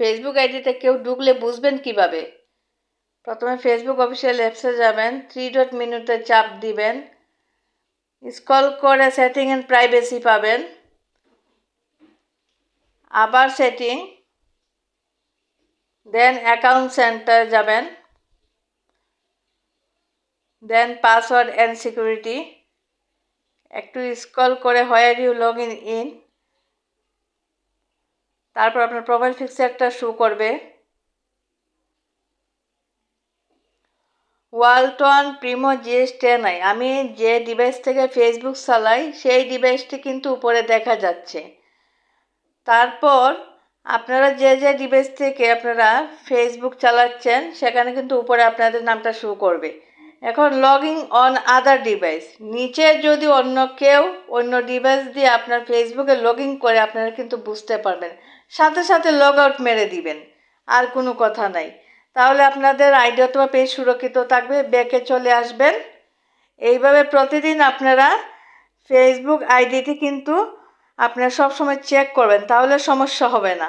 Facebook আইডিতে কেউ ঢুকলে বুঝবেন কিভাবে? প্রথমে ফেসবুক অফিসিয়াল অ্যাপসে যাবেন, 3 ডট মেনুতে চাপ দিবেন, স্ক্রল করে সেটিং এন্ড প্রাইভেসি পাবেন, আবার সেটিং, দেন অ্যাকাউন্ট সেন্টার যাবেন, দেন পাসওয়ার্ড অ্যান্ড সিকিউরিটি, একটু স্ক্রল করে হোয়ার ইউ লগ ইন, তারপর আপনার প্রোফাইল পিকচারটা শো করবে। ওয়ালটন প্রিমো GS10i, আমি যে ডিভাইস থেকে ফেসবুক চালাই সেই ডিভাইসটি কিন্তু উপরে দেখা যাচ্ছে। তারপর আপনারা যে যে ডিভাইস থেকে আপনারা ফেসবুক চালাচ্ছেন সেখানে কিন্তু উপরে আপনাদের নামটা শো করবে। এখন লগইন অন আদার ডিভাইস, নিচে যদি অন্য কেউ অন্য ডিভাইস দিয়ে আপনার ফেসবুকে লগইন করে আপনারা কিন্তু বুঝতে পারবেন, সাথে সাথে লগ আউট মেরে দিবেন, আর কোনো কথা নাই। তাহলে আপনাদের আইডি অথবা পেজ সুরক্ষিত থাকবে, ব্যাকে চলে আসবেন। এইভাবে প্রতিদিন আপনারা ফেসবুক আইডিটি কিন্তু আপনারা সবসময় চেক করবেন, তাহলে সমস্যা হবে না।